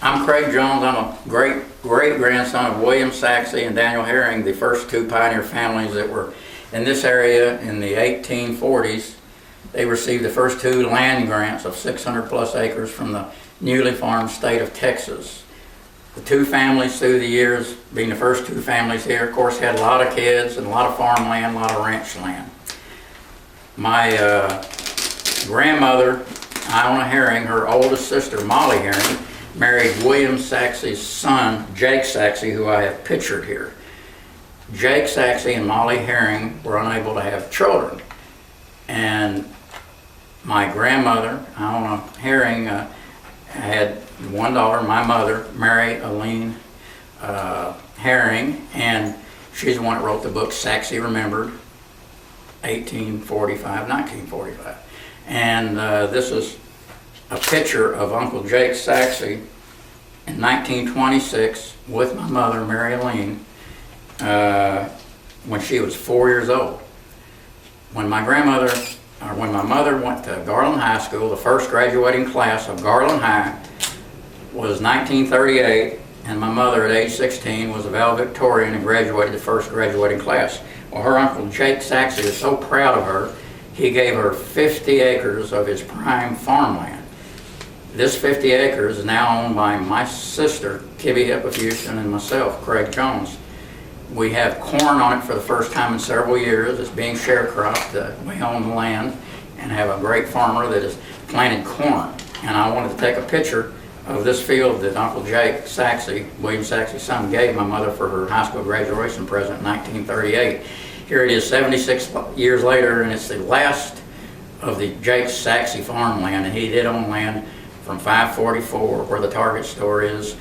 I'm Craig Jones. I'm a great-grandson of William Sachse and Daniel Herring, the first two pioneer families that were in this area in the 1840s. They received the first two land grants of 600 plus acres from the newly formed state of Texas. The two families through the years, being the first two families here, of course, had a lot of kids and a lot of farmland, a lot of ranch land. My grandmother, Iona Herring, her oldest sister, Molly Herring, married William Sachse's son, Jake Sachse, who I have pictured here. Jake Sachse and Molly Herring were unable to have children. And my grandmother, Iona Herring, had one daughter, my mother, Mary Aline Herring, and she's the one that wrote the book Sachse Remembered, 1945. And this is a picture of Uncle Jake Sachse in 1926 with my mother, Mary Aline, when she was 4 years old. When my mother went to Garland High School, the first graduating class of Garland High was 1938, and my mother at age 16 was a valedictorian and graduated the first graduating class. Well, her Uncle Jake Sachse is so proud of her, he gave her 50 acres of his prime farmland. This 50 acres is now owned by my sister, Kibby Hippofusion, and myself, Craig Jones. We have corn on it for the first time in several years. It's being sharecropped. We own the land and have a great farmer that has planted corn. And I wanted to take a picture of this field that Uncle Jake Sachse, William Sachse's son, gave my mother for her high school graduation present in 1938. Here it is 76 years later, and it's the last of the Jake Sachse farmland. And he did own land from 544, where the Target store is,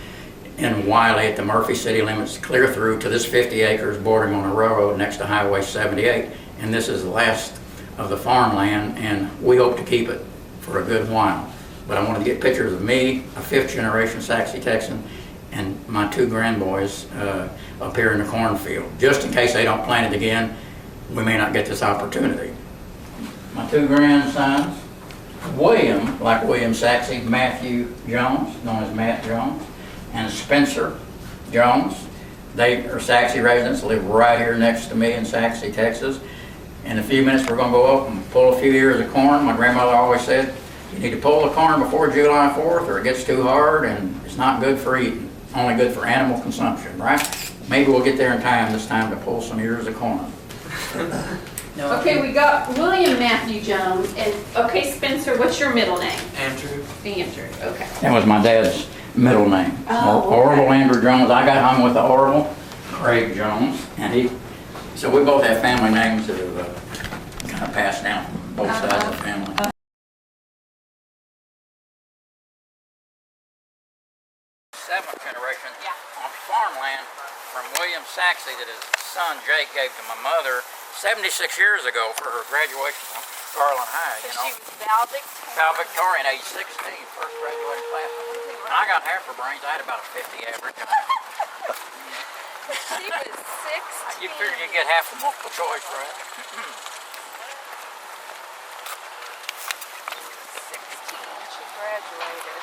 in Wiley at the Murphy city limits, clear through to this 50 acres bordering on a railroad next to Highway 78. And this is the last of the farmland, and we hope to keep it for a good while. But I wanted to get pictures of me, a fifth generation Sachse Texan, and my two grandboys up here in the cornfield. Just in case they don't plant it again, we may not get this opportunity. My two grandsons, William, like William Sachse, Matthew Jones, known as Matt Jones, and Spencer Jones. They are Sachse residents, live right here next to me in Sachse, Texas. In a few minutes we're going to go up and pull a few ears of corn. My grandmother always said, you need to pull the corn before July 4th or it gets too hard and it's not good for eating, only good for animal consumption, right? Maybe we'll get there in time this time to pull some ears of corn. Okay, we got William Matthew Jones, and okay, Spencer, what's your middle name? Andrew. Andrew, okay. That was my dad's middle name. Oh, okay. Orville Andrew Jones. I got hung with the Orville, Craig Jones, and so we both have family names that have kind of passed down from both sides of the family. Seventh generation on farmland from William Sachse that his son Jake gave to my mother 76 years ago for her graduation from Garland High, you know. She was valedictorian, age 16, first graduating class. When I got half her brains, I had about a 50 average. She was 16. You figure you get half the multiple choice, right? 16, she graduated.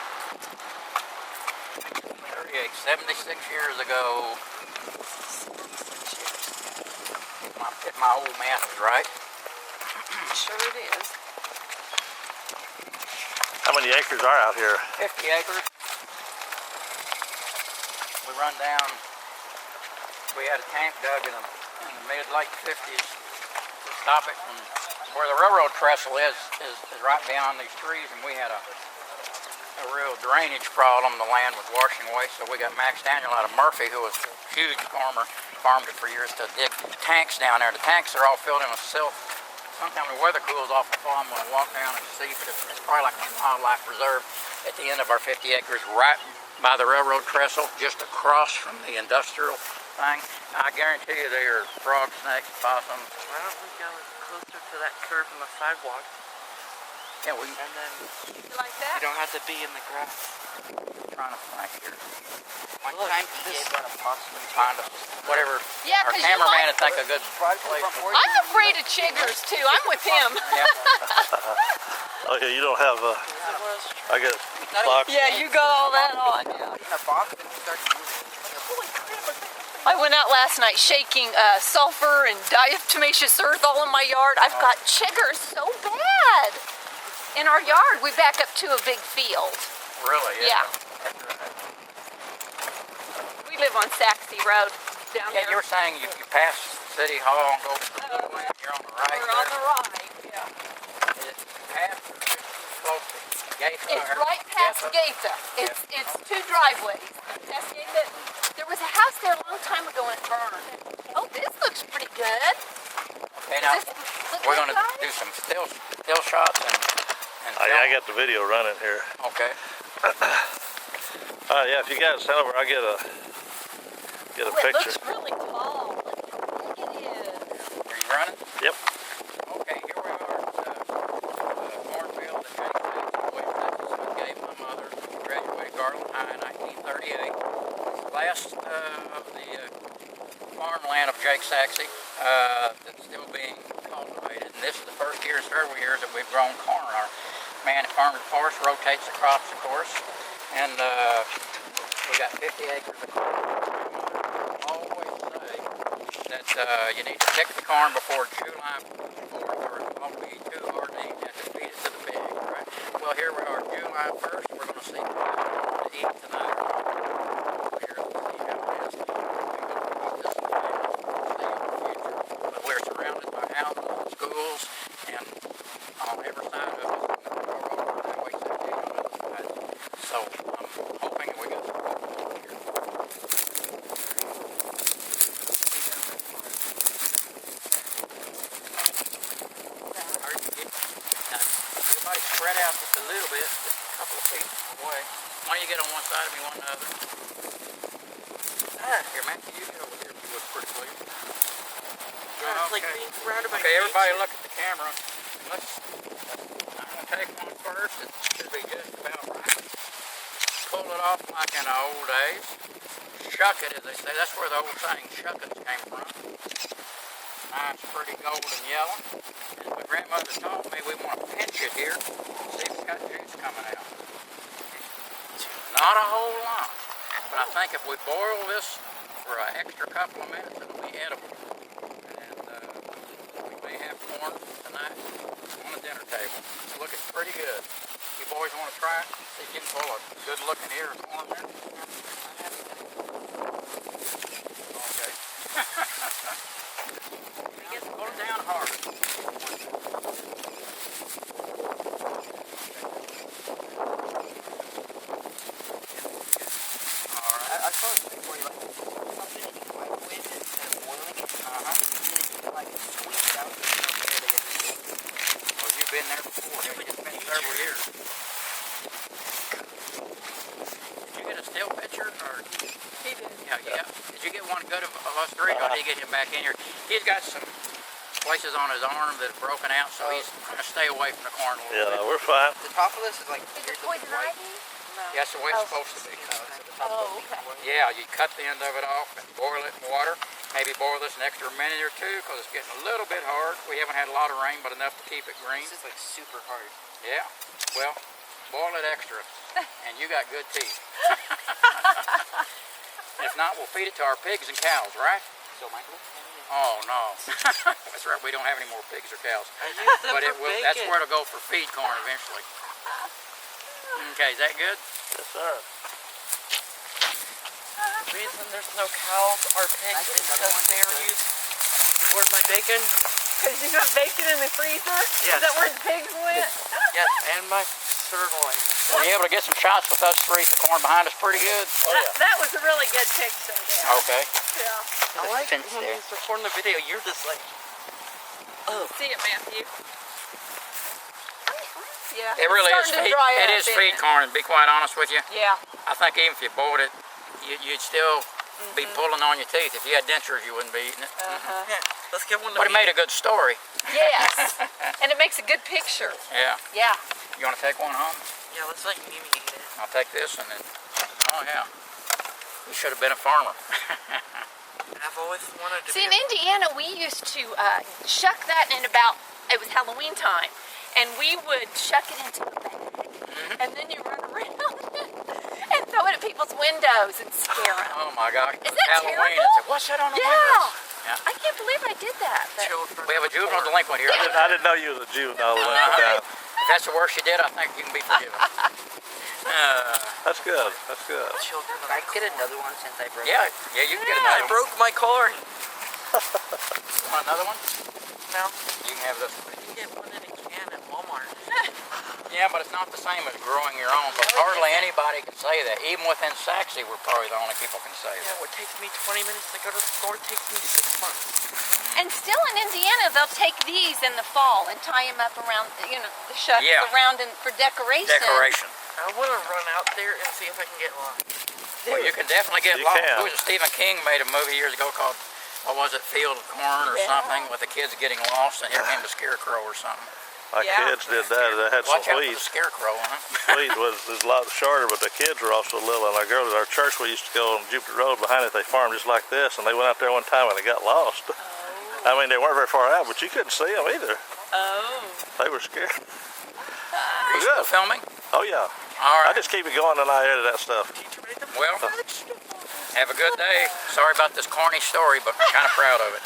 38, 76 years ago. If my old math is right. Sure it is. How many acres are out here? 50 acres. We run down, we had a tank dug in the mid-late 50s to stop it from where the railroad trestle is right beyond these trees, and we had a real drainage problem. The land was washing away, so we got Max Daniel out of Murphy, who was a huge farmer, farmed it for years, to dig tanks down there. The tanks are all filled in with silt. Sometimes the weather cools off the fall, I'm going to walk down and see, but it's probably like a wildlife reserve at the end of our 50 acres, right by the railroad trestle, just across from the industrial thing. I guarantee you there are frogs, snakes, possums. Why don't we go closer to that curve in the sidewalk? Yeah, we And then You like you that? don't have to be in the grass. trying to find here. One Look, time this- gave a possum find us whatever. Yeah, our 'cause you cameraman like- would think a good place. I'm afraid of chiggers too. I'm with him. Oh yeah, you don't have Is it one of I got box. Yeah, you got all that on. I went out last night shaking sulfur and diatomaceous earth all in my yard. I've got chiggers so bad in our yard. We back up to a big field. Really? Yeah. We live on Sachse Road down Yeah, there. you were saying you pass City Hall and go to the little way, you're on the right. We're on the right. Yeah. It's past or just close to Gaeta? It's or- right past Gaeta? Gaeta. It's two driveways. Past Gaeta. There was a house there a long time ago and it burned. Oh, this looks pretty good. Okay, now, Does this look we're good, going to guys? do some still shots and Yeah, I got the video running here. Okay. Yeah, if you guys send over, I'll get a Oh, it picture. looks really tall. Look how big it is. Are you running? Yep. Okay, here we are at the cornfield that Jake Texas gave my mother. Graduated Garland High in 1938. Last of the farmland of Jake Sachse that's still being cultivated. And this is the first year in several years that we've grown corn. Our man at Farm to Forest rotates the crops, of course. And we got 50 acres of corn. Always say that you need to pick the corn before July 4th or it won't be too hard to eat. You have to feed it to the pigs, right? Well, here we are, July 1st. We're going to see to eat tonight. Here's to see how it is. We're going to eat this today. See in the future. But we're surrounded by houses and schools, and on every side of us, the railroad highway 17 on the other side. So I'm hoping we got some people here. Everybody spread out just a little bit, just a couple of feet away. Why don't you get on one side of me, one the other? Here, Matthew, you get over here if you look pretty clear. It's like being surrounded by Okay, everybody nature. look at the camera. I'm going to take one first. It should be just about right. Pull it off like in the old days. Shuck it, as they say. That's where the old saying shuckins came from. Mine's pretty golden yellow. And my grandmother told me we want to pinch it here. See if it's got juice coming out. Not a whole lot. But I think if we boil this for an extra couple of minutes, it'll be edible. And we may have corn tonight on the dinner table. It's looking pretty good. You boys want to try it? See if you can pull a good looking ear of corn there. Okay. You get to pull it down hard. I saw it before you like something in your microwave instead of boiling it. And then you can like squeeze it out from there to get the steak. Well, you've been there before. It's been several years. Did you get a still picture or? He did. Yeah. Did you get one good of us three? Or did he get him back in here? He's got some places on his arm that have broken out, so he's trying to stay away from the corn a little Yeah, bit. we're fine. The top of this is like Is it here's the poison white. ivy? Yeah, that's the way it's supposed to be. Oh, okay. Yeah, you cut the end of it off and boil it in water. Maybe boil this an extra minute or two because it's getting a little bit hard. We haven't had a lot of rain, but enough to keep it green. This is like super hard. Yeah, well, boil it extra, and you got good teeth. If not, we'll feed it to our pigs and cows, right? So Michael? Oh, no. That's right, we don't have any more pigs or cows. I use them But for it will, bacon. that's where it'll go for feed corn eventually. Okay, is that good? Yes, sir. The reason there's no cows or pigs is because they are used for my bacon. Because you got bacon in the freezer? Yes. Is that where the pigs went? Yes, and my sirloin. Were you able to get some shots with us three? The corn behind us pretty good? That was a really good picture there. Okay. Yeah. I like fence when there. he's recording the video, you're just like, See it, Matthew. Yeah. It really is starting to feed, dry it up, is isn't feed it? corn, to be quite honest with you. Yeah. I think even if you boiled it, you'd still be pulling on your teeth. If you had dentures, you wouldn't be eating it. yeah, let's get one to But it made a good story. Yes. And it makes a good picture. Yeah. Yeah. You want to take one home? Yeah, let's let Mimi eat it. I'll take this and then, oh yeah. You should have been a farmer. I've always wanted to See, be in Indiana, we used to shuck that in about, it was Halloween time, and we would shuck it into a bag. and then you run around and throw it at people's windows and scare them. Oh my God. Is that Halloween. terrible? It's what's that on the Yeah. windows? Yeah. I can't believe I did that. But We have a juvenile delinquent here. I didn't know you was a juvenile delinquent down. If that's the worst you did, I think you can be forgiven. That's good. That's good. Children, I get another one since I broke. Yeah, you can get I another one. broke my car. Want another one? No, You can have this one. you can get one in a can at Walmart. Yeah, but it's not the same as growing your own. But hardly anybody can say that. Even within Sachse, we're probably the only people can say Yeah, that. what takes me 20 minutes to go to the store takes me 6 months. and still in Indiana, they'll take these in the fall and tie them up around, the shucks Yeah. around and for decoration. Decoration. I want to run out there and see if I can get lost. Well, you can definitely get You lost. can. Who was it? Stephen King made a movie years ago called, what was it, Field of Corn or something, with the kids getting lost, and here came the scarecrow or something. My kids did that. They had some Watch out for the weeds. scarecrow, huh? Weed was a lot shorter, but the kids were also little. And our girls at our church, we used to go on Jupiter Road behind it. They farmed just like this, and they went out there one time and they got lost. I mean, they weren't very far out, but you couldn't see them either. Oh. They were scared. Are you still filming? Oh yeah. All I right. just keep it going and I edit that stuff. Well, have a good day. Sorry about this corny story, but we're kind of proud of it.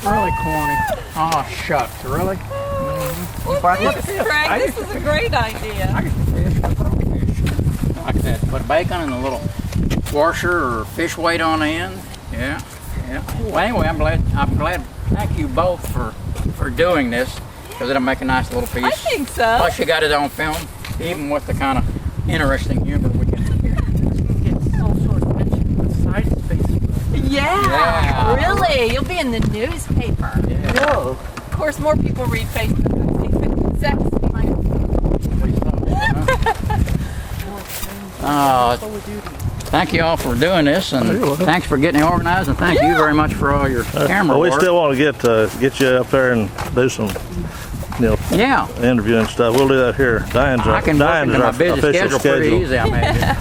Really corny. Oh, shucks, really? Craig, this is a great idea. I used to fish with rockfish. Like that. Put bacon in a little washer or fish weight on the end. Yeah, yeah. Well, anyway, I'm glad. Thank you both for doing this, because it'll make a nice little piece. I think so. Plus, you got it on film, even with the kind of interesting humor we get here. Get all sorts of mention with side space. Yeah. Really? You'll be in the newspaper. Yeah. No. Of course, more people read Facebook than Facebook. Sachse might. Thank you all for doing this, and thanks for getting organized, and thank you very much for all your camera Well, we work. still want to get you up there and do some, Yeah. interview and stuff. We'll do that here. I can work into my busy schedule pretty easy, I imagine.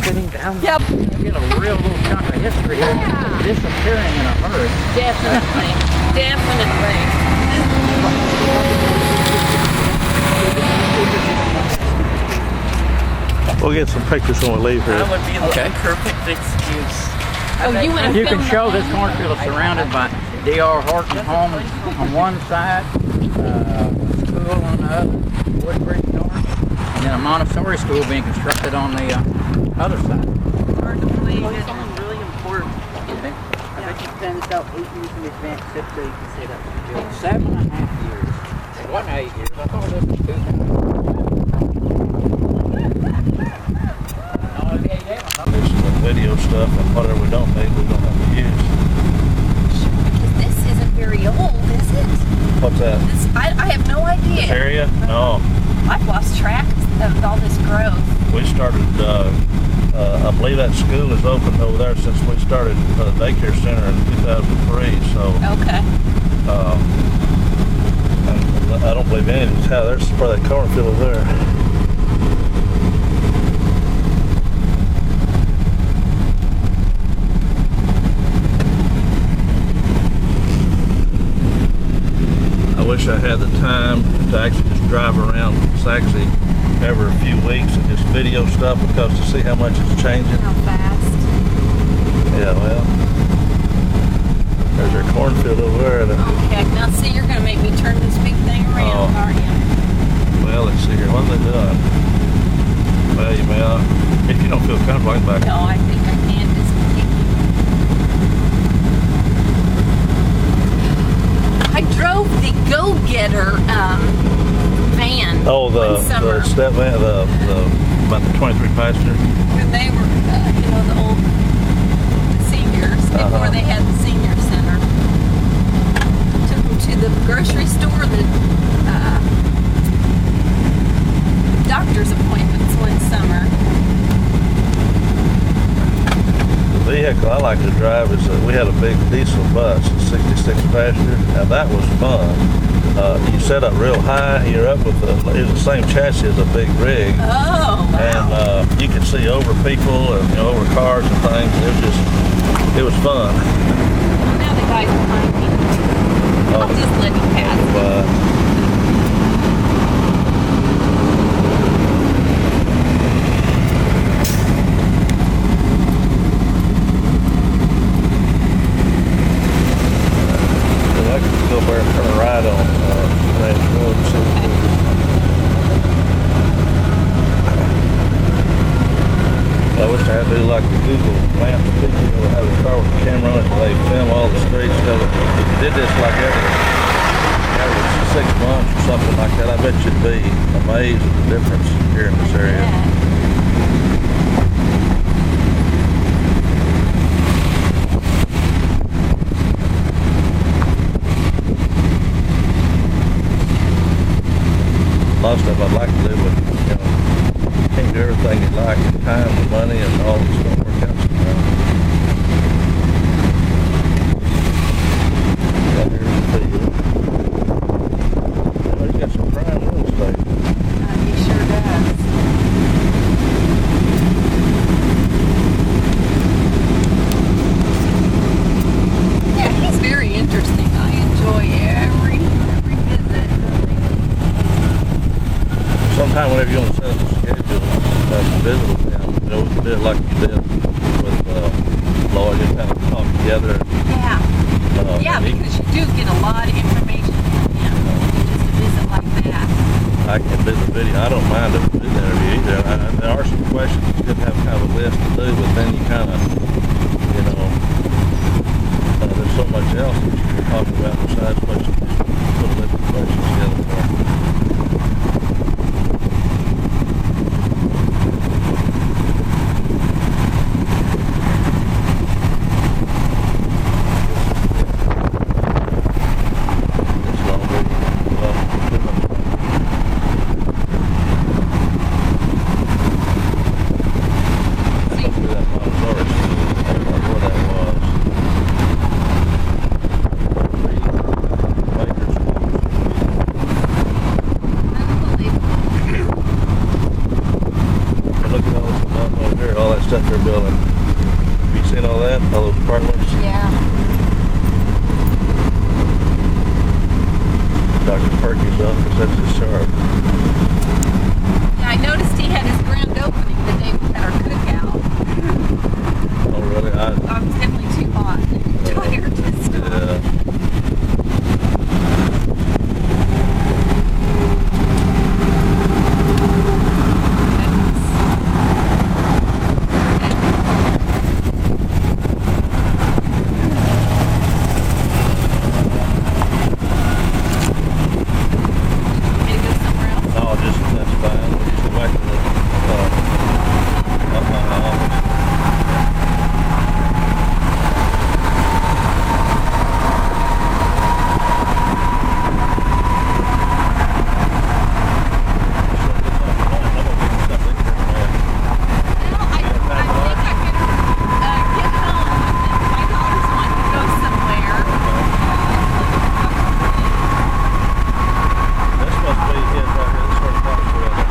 Sitting down. Yep. Get a real little chunk of history here, disappearing in a hurry. Definitely. Definitely. We'll get some pictures when we leave here. That would be the Okay. perfect excuse. Oh, you want to You can film show that? this cornfield is surrounded by D.R. Horton's home on one side, school on the other, Woodbridge North, and then a Montessori school being constructed on the other side. Hard to believe it. It's really important. Okay. I bet you planned this out 8 years in advance just so you can say that. 7.5 years. It wasn't 8 years. I thought this was 2. No, it'd be 8 years. This is the video stuff, and whatever we don't need, we don't have to use. Because this isn't very old, is it? What's that? I have no This idea. area? No. I've lost track of all this growth. We started, I believe that school is open over there since we started the daycare center in 2003, so Okay. and I don't believe any of these have. There's probably that cornfield over there. I wish I had the time to actually just drive around Sachse every few weeks and just video stuff, because to see how much it's changing. How fast. Yeah, well, there's our cornfield over there. Okay, now see, you're going to make me turn this big thing around, Oh. aren't you? Well, let's see here. What are they doing? Well, you may, if you don't feel comfortable, I can back. No, I think I can just kick you. I drove the Go-Getter van Oh, one summer the step van, about the 23 passenger. when they were, the old seniors, before they had the senior center. Took them to the grocery store, the doctor's appointments one summer. The vehicle I like to drive is we had a big diesel bus, a 66 passenger. Now that was fun. You set up real high. You're up with it was the same chassis as a big rig. Oh, wow. And you could see over people and over cars and things. It was fun. Well, now the guy's behind me. I'll just let him pass. I could go there and turn a right on Ranch Road and see what it is. I wish I had to do like the Google Maps people, have a car with a camera on it, they film all the streets. If you did this like every 6 months or something like that, I bet you'd be amazed at the difference here in this area. A lot of stuff I'd like to do, but you can't do everything you like, and time and money and all this don't work out sometimes. Got here in the field. Well, he's got some prime real estate. He sure does. Yeah, he's very interesting. I enjoy every visit. Sometime whenever you want to set up a schedule, visit with them, we can do it like you did with Lloyd, just kind of talk together. Yeah. Yeah, because you do get a lot of information from him. Just a visit like that. I can do the video. I don't mind to do the interview either. There are some questions you could have kind of a list to do, but then you kind of, there's so much else that you can talk about besides what you put a list of questions together for. Stuff they're building. Have you seen all that? All those apartments? Yeah. Dr. Perky's office, that's his sharp. Yeah, I noticed he had his grand opening the day we had our cookout. Oh, really? I was definitely too hot and tired to stop. Yeah. No, just that's fine. We'll just go back to up my office. That's supposed to be his right here. This is where the box is at.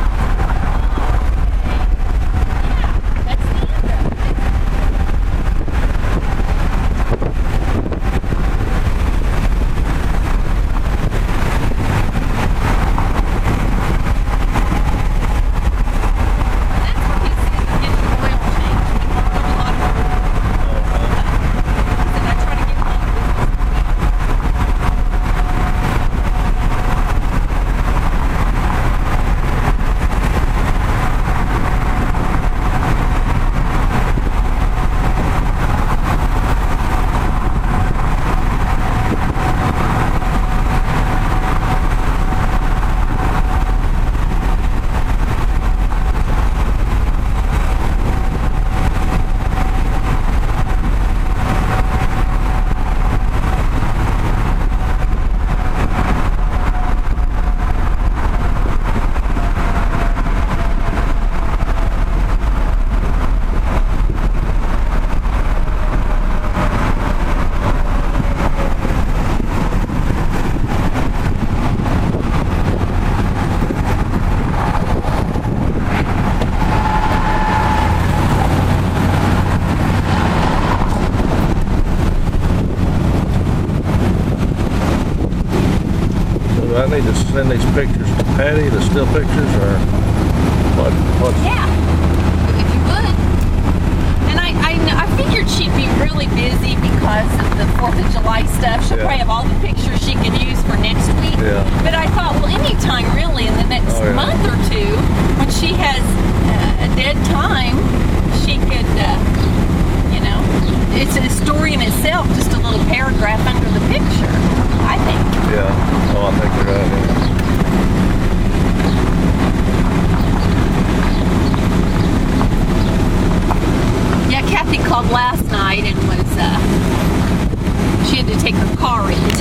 Do I need to send these pictures to Patty, the still pictures, or what? Yeah, if you would. And I figured she'd be really busy because of the 4th of July stuff. She'll Yeah. probably have all the pictures she could use for next week. Yeah. But I thought, well, anytime really in the next Oh, yeah. month or two, when she has a dead time, she could, it's a story in itself, just a little paragraph under the picture, I think. Yeah. Oh, I think they're right. Yeah, Kathy called last night and was, she had to take her car in